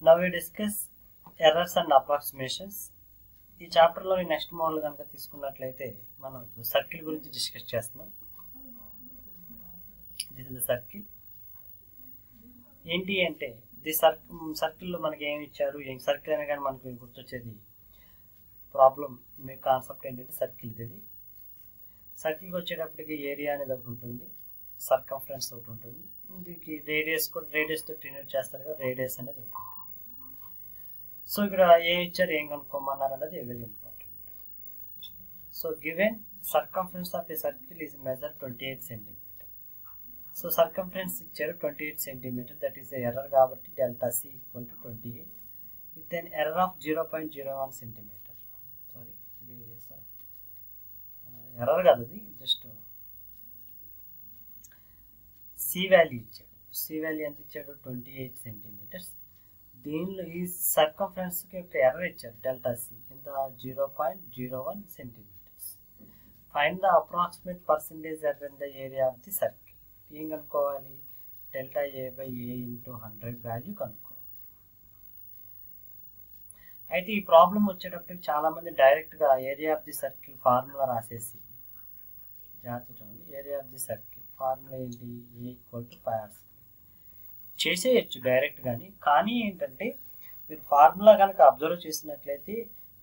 Now we discuss errors and approximations. ఈ చాప్టర్లోని next model కనుక తీసుకున్నట్లయితే మనం ఇప్పుడు సర్కిల్ గురించి డిస్కస్ చేస్తున్నాం. This is the circle. ఏంటి అంటే సర్కిల్లో మనకి ఏమి ఇచ్చారు, ఏం సర్కిల్ అనే కానీ మనకు గుర్తొచ్చేది ప్రాబ్లం. మీ కాన్సెప్ట్ ఏంటంటే సర్కిల్. ఇది సర్కిల్కి వచ్చేటప్పటికి ఏరియా అనేది ఒకటి ఉంటుంది, సర్కంఫరెన్స్ ఒకటి ఉంటుంది, దీనికి రేడియస్ కూడా రేడియస్తో డినోట్ చేస్తారు కదా, రేడియస్ అనేది ఒకటి ఉంటుంది. సో ఇక్కడ ఏం ఇచ్చారు, ఏం కనుక్కోమన్నారు అన్నది very important. So given circumference of a circle is measure 28 centimeter. So circumference ఇచ్చారు 28 సెంటీమీటర్, దట్ ఈస్ ఎర్రర్ కాబట్టి delta C equal to 28 with an error of 0.01 centimeter. Sorry, ఇది ఎర్రర్ కాదు, అది జస్ట్ సి వాల్యూ ఇచ్చాడు. C value ఎంత ఇచ్చాడు, 28 centimetres. దీనిలో ఈ సర్కంఫరెన్స్కి ఒక ఎర్రర్ ఇచ్చారు, డెల్టా సి ఇంత 0.01 centimetres. Find the approximate percentage error in the area of the circle. ఏం కనుక్కోవాలి, delta A by A into 100 value కనుక్కోవాలి. అయితే ఈ ప్రాబ్లం వచ్చేటప్పటికి చాలామంది డైరెక్ట్గా area of the circle formula రాసేసి, జాగ్రత్త చూడండి, area of the circle formula ఏంటి, A equal to pi r square చేసేయచ్చు డైరెక్ట్ కానీ ఏంటంటే మీరు ఫార్ములా కనుక అబ్జర్వ్ చేసినట్లయితే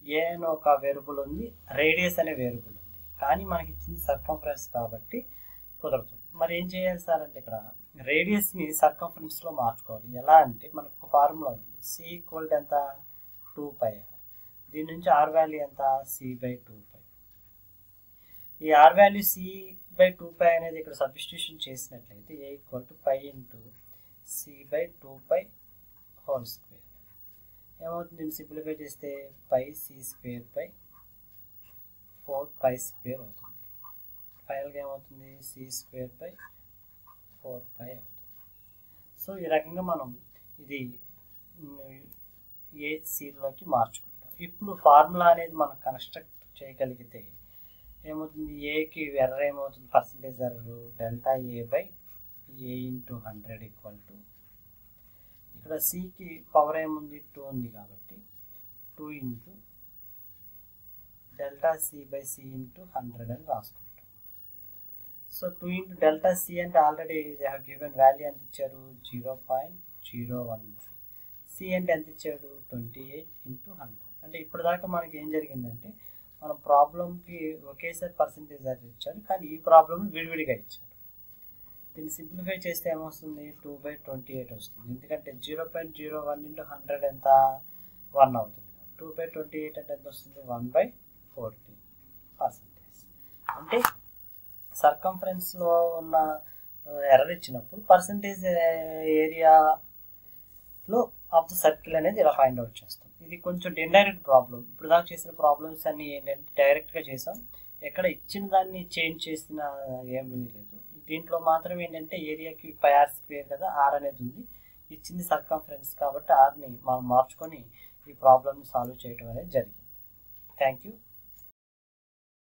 ఏ అని ఒక వేరియబుల్ ఉంది, రేడియస్ అనే వేరియబుల్ ఉంది, కానీ మనకి ఇచ్చింది సర్కంఫరెన్స్ కాబట్టి కుదరదు. మరి ఏం చేయాలి సార్ అంటే ఇక్కడ రేడియస్ని సర్కంఫరెన్స్లో మార్చుకోవాలి. ఎలా అంటే మనకు ఒక ఫార్ములా ఉంది, సి ఈక్వల్ టు ఎంత, 2πr. దీని నుంచి ఆర్ వాల్యూ ఎంత, c/2π. ఈ ఆర్ వాల్యూ c/2π అనేది ఇక్కడ సబ్స్టిట్యూషన్ చేసినట్లయితే A equal to pi into c/2π whole square ఏమవుతుంది, దీన్ని సింప్లిఫై చేస్తే పై c²/4π² అవుతుంది. ఫైనల్గా ఏమవుతుంది, c²/4π అవుతుంది. సో ఈ రకంగా మనం ఇది ఏ సీలోకి మార్చుకుంటాం. ఇప్పుడు ఫార్ములా అనేది మనం కన్స్ట్రక్ట్ చేయగలిగితే ఏమవుతుంది, ఏకి ఎర్రర్ ఏమవుతుంది, percentage error delta A by A into 100 equal to, ఇక్కడ సికి పవర్ ఏముంది, 2 ఉంది కాబట్టి 2 into delta C by C into 100 అని రాసుకుంటాం. సో 2 ఇంటూ డెల్టా సి అంటే already they have given value ఎంత ఇచ్చారు, 0.01. సి అంటే ఎంత ఇచ్చాడు, 28 ఇంటూ 100. అంటే ఇప్పుడు దాకా మనకి ఏం జరిగిందంటే మన ప్రాబ్లంకి ఒకేసారి పర్సంటేజ్ ఎర్రర్ ఇచ్చారు, కానీ ఈ ప్రాబ్లం విడివిడిగా ఇచ్చారు. దీన్ని సింప్లిఫై చేస్తే ఏమొస్తుంది, 2/28 వస్తుంది. ఎందుకంటే 0.01 ఇంటూ 100 ఎంత, 1 అవుతుంది. 2/28 అంటే ఎంత వస్తుంది, 1/40%. అంటే సర్కంఫరెన్స్లో ఉన్న ఎర్రర్ ఇచ్చినప్పుడు పర్సంటేజ్ ఏరియాలో ఆఫ్ ద సర్కిల్ అనేది ఇలా ఫైండ్ అవుట్ చేస్తాం. ఇది కొంచెం ఇండైరెక్ట్ ప్రాబ్లం. ఇప్పుడు దాకా చేసిన ప్రాబ్లమ్స్ అన్నీ ఏంటంటే డైరెక్ట్గా చేసాం, ఎక్కడ ఇచ్చిన దాన్ని చేంజ్ చేసిన ఏమీ లేదు. దీంట్లో మాత్రం ఏంటంటే ఏరియాకి పై ఆర్ స్క్వేర్ కదా, ఆర్ అనేది ఉంది, ఇచ్చింది సర్కంఫరెన్స్ కాబట్టి ఆర్ని మనం మార్చుకొని ఈ ప్రాబ్లమ్ని సాల్వ్ చేయడం అనేది జరిగింది. Thank you.